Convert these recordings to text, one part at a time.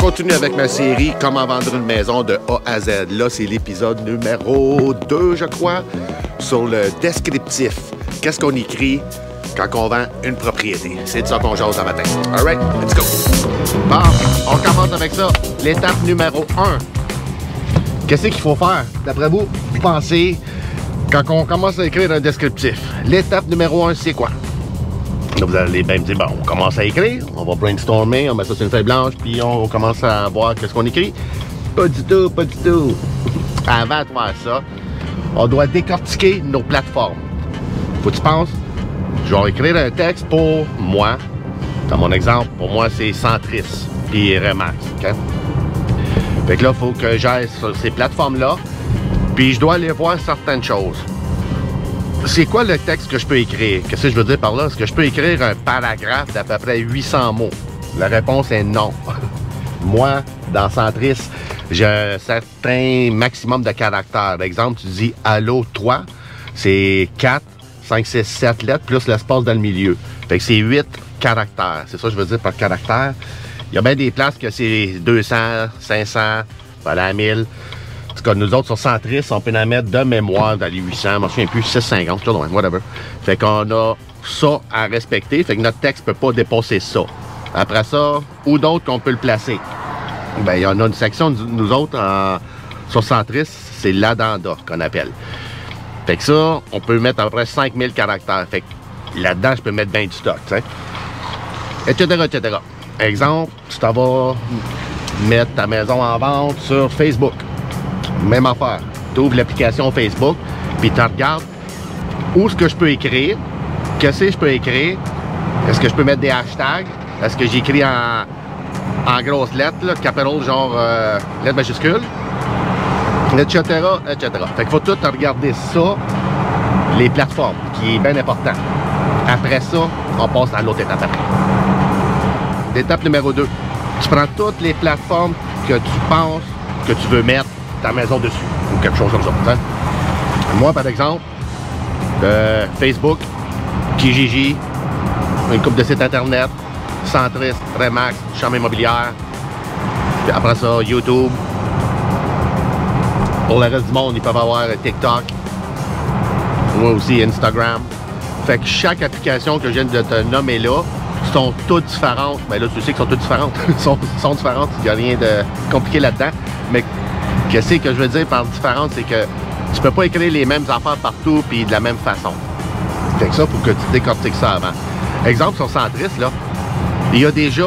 continue avec ma série Comment vendre une maison de A à Z. Là, c'est l'épisode numéro 2, je crois, sur le descriptif. Qu'est-ce qu'on écrit quand on vend une propriété? C'est de ça qu'on jase ce matin. All right, let's go. Bon, on commence avec ça. L'étape numéro 1. Qu'est-ce qu'il faut faire? D'après vous, pensez quand on commence à écrire un descriptif. L'étape numéro 1, c'est quoi? Là, vous allez bien me dire, bon, on commence à écrire, on va brainstormer, on met ça sur une feuille blanche, puis on commence à voir qu'est-ce qu'on écrit. Pas du tout, pas du tout. Avant de faire ça, on doit décortiquer nos plateformes. Faut que tu penses, je vais écrire un texte pour moi. Dans mon exemple, pour moi, c'est Centris, puis Remax, OK? Fait que là, il faut que j'aille sur ces plateformes-là, puis je dois aller voir certaines choses. C'est quoi le texte que je peux écrire? Qu'est-ce que je veux dire par là? Est-ce que je peux écrire un paragraphe d'à peu près 800 mots? La réponse est non. Moi, dans Centris, j'ai un certain maximum de caractères. Par exemple, tu dis « Allô, toi », c'est 4, 5, 6, 7 lettres, plus l'espace dans le milieu. Fait que c'est 8 caractères. C'est ça que je veux dire par caractère. Il y a bien des places que c'est 200, 500, voilà, 1000. En tout cas, nous autres, sur Centris, on peut en mettre de mémoire dans les 800, je ne me souviens plus, 650, whatever. Fait qu'on a ça à respecter, fait que notre texte ne peut pas dépasser ça. Après ça, où d'autres qu'on peut le placer? Bien, il y en a une section, nous autres, sur Centris, c'est l'addenda qu'on appelle. Fait que ça, on peut mettre à peu près 5000 caractères. Fait que là-dedans, je peux mettre bien du stock, tu sais. Etc., etc. Exemple, tu t'en vas mettre ta maison en vente sur Facebook. Même affaire. Tu ouvres l'application Facebook, puis tu regardes où est-ce que je peux écrire, qu'est-ce que je peux écrire, est-ce que je peux mettre des hashtags, est-ce que j'écris en grosses lettres, là, capital, genre lettres majuscules, etc., etc. Fait qu'il faut tout regarder ça, les plateformes, qui est bien important. Après ça, on passe à l'autre étape après. L'étape numéro 2. Tu prends toutes les plateformes que tu penses que tu veux mettre ta maison dessus, ou quelque chose comme ça. Hein? Moi, par exemple, Facebook, Kijiji, une couple de sites internet, Centris, Remax, Chambre immobilière, puis après ça, YouTube. Pour le reste du monde, ils peuvent avoir TikTok, moi aussi Instagram. Fait que chaque application que je viens de te nommer là, sont toutes différentes. Ben là, tu sais qu'elles sont toutes différentes. sont différentes, il n'y a rien de compliqué là-dedans. Mais qu'est-ce que je veux dire par différente, c'est que tu peux pas écrire les mêmes affaires partout puis de la même façon. Fait que ça, il faut que tu décortiques ça avant. Exemple, sur Centris, là, il y a déjà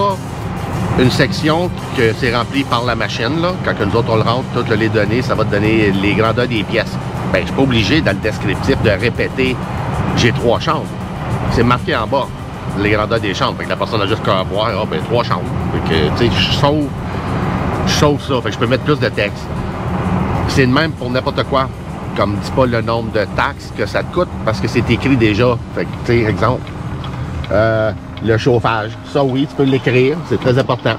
une section que c'est rempli par la machine, là. Quand nous autres, on le rentre, toutes les données, ça va te donner les grandeurs des pièces. Ben, je suis pas obligé, dans le descriptif, de répéter « j'ai 3 chambres ». C'est marqué en bas, les grandeurs des chambres. Fait que la personne a juste qu'à voir, ah, ben, 3 chambres. Fait que, tu sais, je sauve ça. Fait que je peux mettre plus de texte. C'est le même pour n'importe quoi. Comme dis pas le nombre de taxes que ça te coûte parce que c'est écrit déjà. Fait que, tu sais, exemple, le chauffage. Ça, oui, tu peux l'écrire. C'est très important.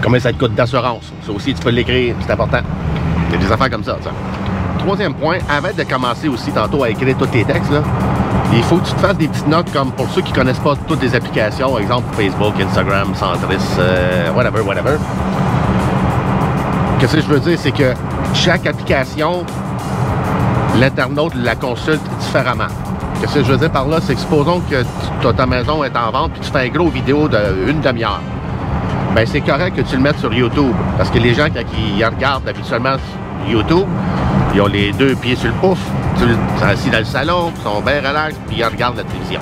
Combien ça te coûte d'assurance? Ça aussi, tu peux l'écrire. C'est important. Il y a des affaires comme ça. Troisième point, avant de commencer aussi tantôt à écrire tous tes textes, là, il faut que tu te fasses des petites notes comme pour ceux qui ne connaissent pas toutes les applications, exemple Facebook, Instagram, Centris, whatever. Qu'est-ce que je veux dire, c'est que chaque application, l'internaute la consulte différemment. Qu'est-ce que je veux dire par là, c'est que supposons que ta maison est en vente puis tu fais un gros vidéo d'une demi-heure. Ben c'est correct que tu le mettes sur YouTube. Parce que les gens, quand ils regardent habituellement YouTube, ils ont les 2 pieds sur le pouf, ils sont assis dans le salon, ils sont bien relax, puis ils regardent la télévision.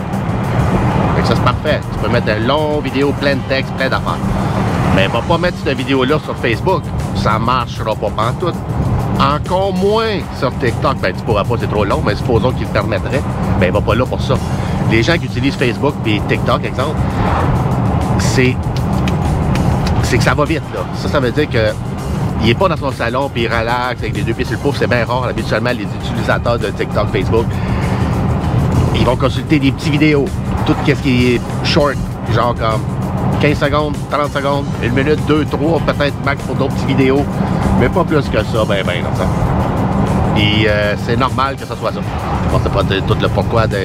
Fait que ça, c'est parfait. Tu peux mettre une longue vidéo, plein de textes, plein d'affaires. Mais va pas mettre cette vidéo-là sur Facebook. Ça marchera pas pantoute. Encore moins sur TikTok. Ben, tu pourras pas, c'est trop long, mais supposons qu'il te permettrait. Ben, va pas là pour ça. Les gens qui utilisent Facebook et TikTok, exemple, c'est que ça va vite, là. Ça veut dire que il est pas dans son salon puis il relaxe avec les 2 pieds sur le pouf. C'est bien rare. Habituellement, les utilisateurs de TikTok, Facebook, ils vont consulter des petites vidéos. Tout ce qui est short, genre comme 15 secondes, 30 secondes, 1 minute, 2, 3, peut-être max pour d'autres petites vidéos. Mais pas plus que ça, ben comme ça. Et c'est normal que ça soit ça. Je ne sais pas tout le pourquoi de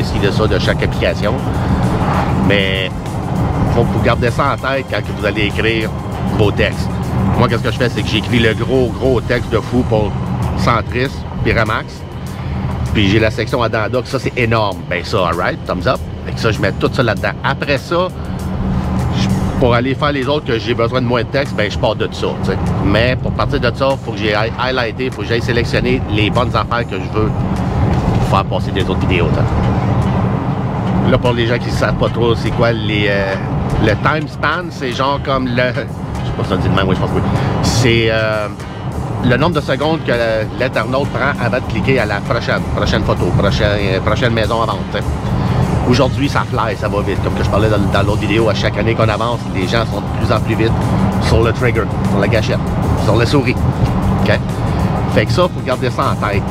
ci, de ça, de chaque application. Mais faut que vous gardez ça en tête quand vous allez écrire vos textes. Moi, qu'est-ce que je fais, c'est que j'écris le gros texte de fou pour Centris, puis Remax. Puis j'ai la section addenda, ça c'est énorme. Ben ça, alright, thumbs up. Fait que ça, je mets tout ça là-dedans. Après ça, pour aller faire les autres que j'ai besoin de moins de texte, ben je pars de ça, t'sais. Mais pour partir de ça, il faut que j'ai highlighté, il faut que j'aille sélectionner les bonnes affaires que je veux pour faire passer des autres vidéos. T'sais. Là, pour les gens qui ne savent pas trop c'est quoi le time span, c'est genre comme le... Je sais pas si ça dit de même, oui, je pense que oui. C'est le nombre de secondes que l'internaute prend avant de cliquer à la prochaine photo, prochaine maison à vente. T'sais. Aujourd'hui, ça fly, ça va vite. Comme que je parlais dans l'autre vidéo, à chaque année qu'on avance, les gens sont de plus en plus vite sur le trigger, sur la gâchette, sur la souris. OK? Fait que ça, il faut garder ça en tête.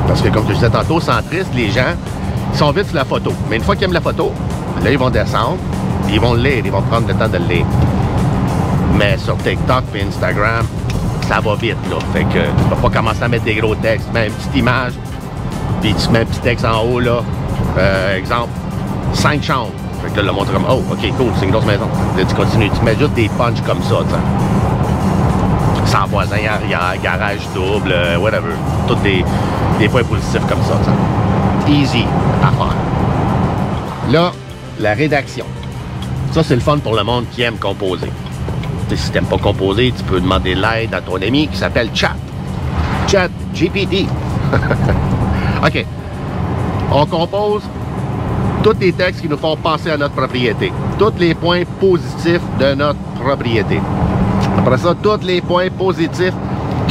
Parce que comme je disais tantôt, centriste, les gens sont vite sur la photo. Mais une fois qu'ils aiment la photo, là, ils vont descendre, ils vont le lire, ils vont prendre le temps de le lire. Mais sur TikTok et Instagram, ça va vite, là. Fait que tu vas pas commencer à mettre des gros textes. Tu mets une petite image, puis tu mets un petit texte en haut, là. Exemple, 5 chambres. Fait que là, le montre comme, oh, ok, cool, c'est une grosse maison. Là, tu continues, tu mets juste des punchs comme ça, t'sais. Sans voisin arrière, garage double, whatever. Tous des points positifs comme ça, t'sais. Easy à faire. Là, la rédaction. Ça, c'est le fun pour le monde qui aime composer. T'sais, si t'aimes pas composer, tu peux demander l'aide à ton ami qui s'appelle Chat GPT. OK. On compose tous les textes qui nous font penser à notre propriété. Tous les points positifs de notre propriété. Après ça, tous les points positifs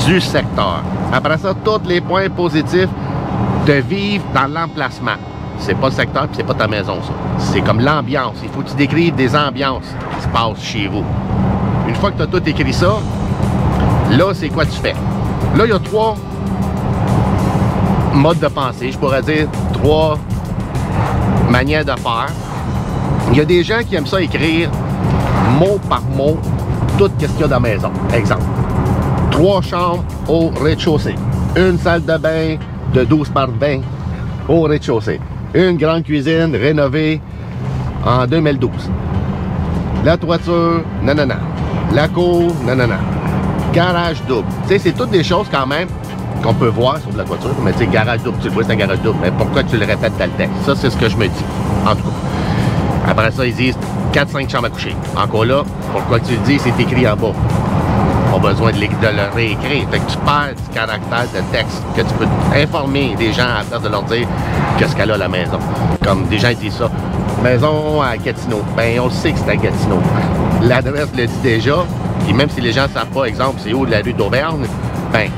du secteur. Après ça, tous les points positifs de vivre dans l'emplacement. C'est pas le secteur puis c'est pas ta maison, ça. C'est comme l'ambiance. Il faut que tu décrives des ambiances qui se passent chez vous. Une fois que tu as tout écrit ça, là, c'est quoi tu fais? Là, il y a 3 modes de pensée, je pourrais dire 3 manières de faire. Il y a des gens qui aiment ça écrire mot par mot tout ce qu'il y a dans la maison. Exemple, 3 chambres au rez-de-chaussée, une salle de bain de 12 par 20 au rez-de-chaussée, une grande cuisine rénovée en 2012, la toiture, nanana, la cour, nanana, garage double. Tu sais, c'est toutes des choses quand même qu'on peut voir sur de la toiture, mais tu sais, garage double, tu le vois, c'est un garage double, mais pourquoi tu le répètes dans le texte? Ça, c'est ce que je me dis, en tout cas. Après ça, ils disent 4-5 chambres à coucher. Encore là, pourquoi tu le dis, c'est écrit en bas. Pas besoin de le réécrire. Fait que tu perds du caractère de texte, que tu peux informer des gens à la place de leur dire qu'est-ce qu'elle a la maison. Comme des gens disent ça, maison à Gatineau. Ben, on le sait que c'est à Gatineau. L'adresse le dit déjà, puis même si les gens ne savent pas, exemple, c'est où la rue d'Auvergne, ben,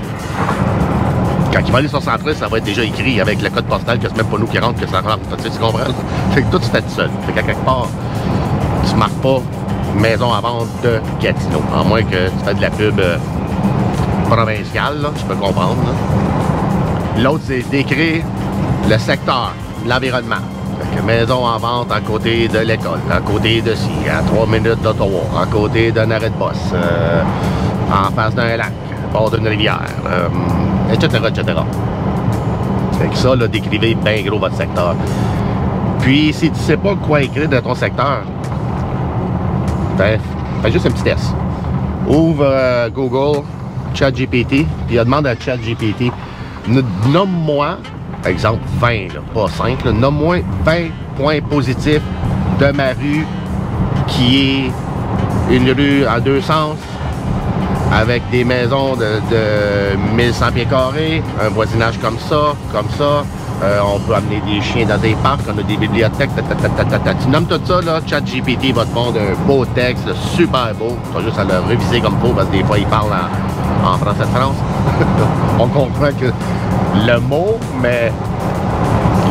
quand ils vont aller sur Centris, ça va être déjà écrit avec le code postal que c'est même pas nous qui rentre, que ça rentre. Tu sais, tu comprends? Fait que tout se fait tout seul. Fait qu'à quelque part, tu marques pas maison à vente de Gatineau. À moins que tu fais de la pub provinciale, là, je peux comprendre. L'autre, c'est d'écrire le secteur, l'environnement. Fait que maison en vente à côté de l'école, à côté de ci, à 3 minutes d'Ottawa, à côté d'un arrêt de bus, en face d'un lac, bord d'une rivière, etc., etc. Fait que ça, là, décrivez bien gros votre secteur. Puis, si tu sais pas quoi écrire dans ton secteur, ben, fais juste un petit test. Ouvre Google, ChatGPT, puis demande à ChatGPT, nomme-moi, exemple 20, là, pas 5, nomme-moi 20 points positifs de ma rue qui est une rue en 2 sens, avec des maisons de 1100 pieds carrés, un voisinage comme ça, on peut amener des chiens dans des parcs, on a des bibliothèques, tu nommes tout ça, là, ChatGPT va te prendre un beau texte, super beau, tu vas juste à le réviser comme il faut, parce que des fois, il parle en français de France. On comprend que le mot, mais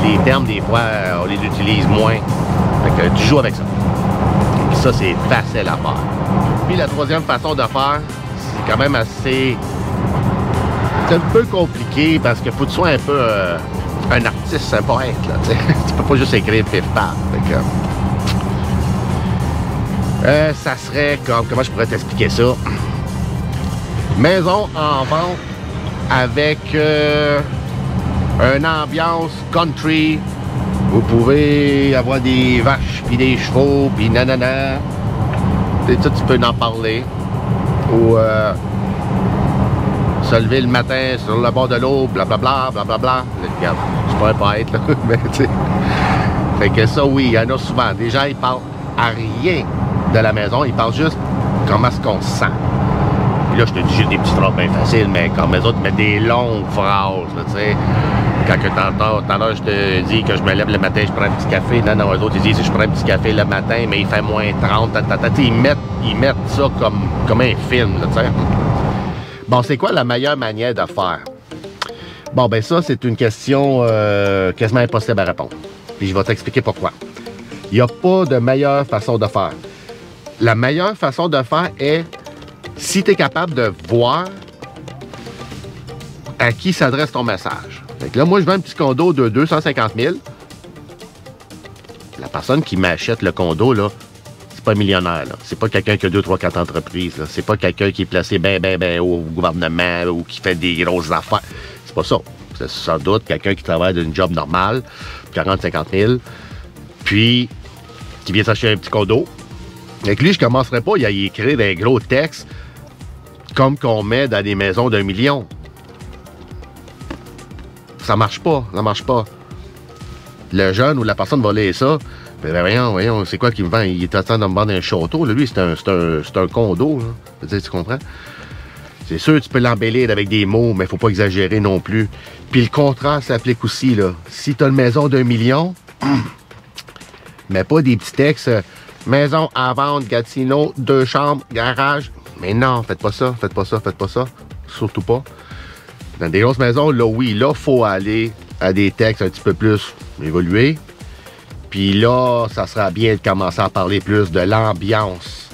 les termes, des fois, on les utilise moins. Fait que tu joues avec ça. Et ça, c'est facile à faire. Puis la troisième façon de faire, c'est quand même assez... C'est un peu compliqué parce qu'il faut que tu sois un peu un artiste, un poète, là, tu sais. Tu peux pas juste écrire pif-paf. Ça serait comme... Comment je pourrais t'expliquer ça? Maison en vente avec une ambiance country Vous pouvez avoir des vaches, puis des chevaux, puis nanana. Ça, tu peux en parler. Ou se lever le matin sur le bord de l'eau, blablabla, blablabla. Regarde, je pourrais pas être là, mais tu sais. Fait que ça, oui, il y en a souvent. Des gens, ils parlent à rien de la maison, ils parlent juste comment est-ce qu'on se sent. Puis là, je te dis juste des petites phrases bien faciles, mais comme les autres mettent des longues phrases, tu sais. Quand tout à l'heure, je te dis que je me lève le matin, je prends un petit café. Non, non, eux autres, ils disent que je prends un petit café le matin, mais il fait moins 30, ils mettent ça comme un film, tu sais. Bon, c'est quoi la meilleure manière de faire? Bon, ben ça, c'est une question quasiment impossible à répondre. Puis je vais t'expliquer pourquoi. Il n'y a pas de meilleure façon de faire. La meilleure façon de faire est si tu es capable de voir à qui s'adresse ton message. Fait que là, moi, je vends un petit condo de 250 000. La personne qui m'achète le condo, là, c'est pas un millionnaire, là. C'est pas quelqu'un qui a 2, 3, 4 entreprises, là. C'est pas quelqu'un qui est placé bien haut au gouvernement ou qui fait des grosses affaires. C'est pas ça. C'est sans doute quelqu'un qui travaille d'une job normale, 40, 50 000, puis qui vient s'acheter un petit condo. Avec lui, je commencerai pas à y écrire des gros textes comme qu'on met dans des maisons d'1 million. Ça marche pas, ça marche pas. Le jeune ou la personne va lire ça. Ben voyons, c'est quoi qu'il me vend? Il est en train de me vendre un château. Là. Lui, c'est un condo. Là. Tu comprends? C'est sûr, tu peux l'embellir avec des mots, mais il faut pas exagérer non plus. Puis le contraire s'applique aussi. Là. Si tu as une maison d'1 million, mais pas des petits textes. Maison à vendre, Gatineau, 2 chambres, garage. Mais non, faites pas ça, faites pas ça, faites pas ça. Surtout pas. Dans des grosses maisons, là, oui, là, il faut aller à des textes un petit peu plus évolués. Puis là, ça sera bien de commencer à parler plus de l'ambiance.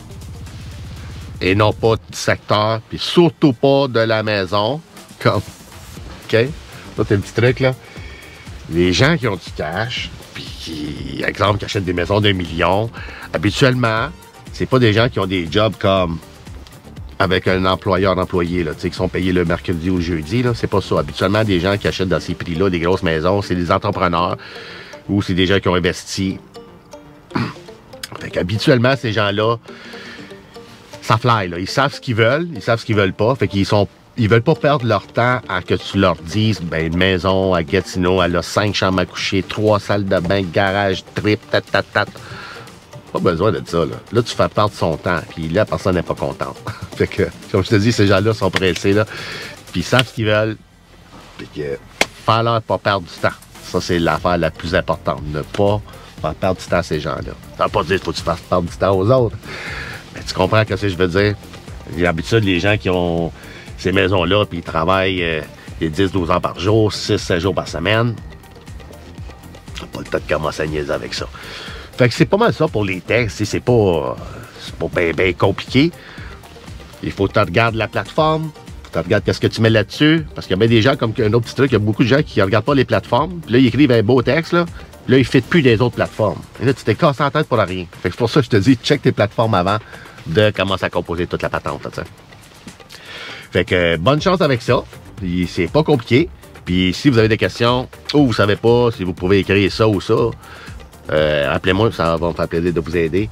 Et non pas du secteur, puis surtout pas de la maison. Comme, OK? Ça, c'est un petit truc, là. Les gens qui ont du cash, puis qui, exemple, qui achètent des maisons d'1 million, habituellement, c'est pas des gens qui ont des jobs comme avec un employeur-employé, là, tu sais, qui sont payés le mercredi ou le jeudi, là. C'est pas ça. Habituellement, des gens qui achètent dans ces prix-là des grosses maisons, c'est des entrepreneurs ou c'est des gens qui ont investi. Fait qu'habituellement, ces gens-là, ça fly, là. Ils savent ce qu'ils veulent, ils savent ce qu'ils veulent pas. Fait ils veulent pas perdre leur temps à que tu leur dises, ben, une maison à Gatineau, elle a 5 chambres à coucher, 3 salles de bain, garage, trip, tat. Pas besoin de ça, là. Là, tu fais perdre son temps, puis là, la personne n'est pas contente. Fait que, comme je te dis, ces gens-là sont pressés, là, puis ils savent ce qu'ils veulent, puis que, faire-leur pas perdre du temps. Ça, c'est l'affaire la plus importante. Ne pas faire perdre du temps à ces gens-là. Ça veut pas dire qu'il faut que tu fasses perdre du temps aux autres. Mais tu comprends ce que je veux dire? L'habitude, les gens qui ont ces maisons-là, puis ils travaillent 10-12 heures par jour, 6-7 jours par semaine, t'as pas le temps de commencer à niaiser avec ça. Fait que c'est pas mal ça pour les textes. C'est pas bien compliqué. Il faut que tu regardes la plateforme. Tu regardes qu'est-ce que tu mets là-dessus. Parce qu'il y a bien des gens, comme un autre petit truc, il y a beaucoup de gens qui ne regardent pas les plateformes. Puis là, ils écrivent un beau texte. Là, ils ne fitent plus des autres plateformes. Et là, tu t'es cassé en tête pour rien. Fait que c'est pour ça que je te dis, check tes plateformes avant de commencer à composer toute la patente. Là, fait que bonne chance avec ça. Puis c'est pas compliqué. Puis si vous avez des questions ou vous savez pas si vous pouvez écrire ça ou ça, appelez-moi, ça va me faire plaisir de vous aider.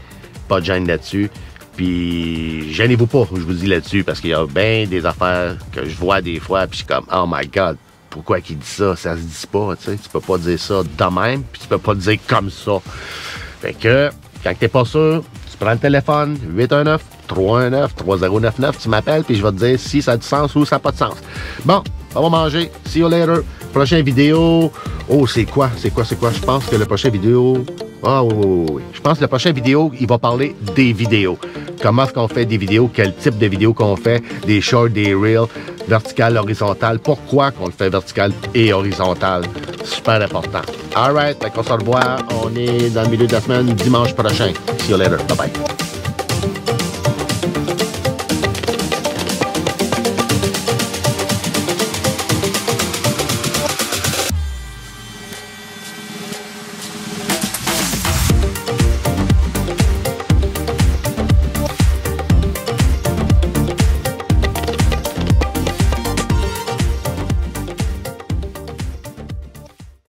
Pas de gêne là-dessus. Puis, gênez-vous pas, je vous dis là-dessus, parce qu'il y a bien des affaires que je vois des fois, puis je suis comme, oh my God, pourquoi qu'il dit ça? Ça se dit pas, tu sais. Tu peux pas dire ça de même, puis tu peux pas le dire comme ça. Fait que, quand t'es pas sûr, tu prends le téléphone, 819-319-3099, tu m'appelles, puis je vais te dire si ça a du sens ou ça n'a pas de sens. Bon, on va manger. See you later. Prochaine vidéo. Oh, c'est quoi? Je pense que le prochain vidéo... Ah oui. Je pense que la prochaine vidéo, il va parler des vidéos. Comment est-ce qu'on fait des vidéos? Quel type de vidéos qu'on fait? Des shorts, des reels, vertical, horizontal. Pourquoi qu'on le fait vertical et horizontal? Super important. All right, on se revoit. On est dans le milieu de la semaine, dimanche prochain. See you later. Bye-bye.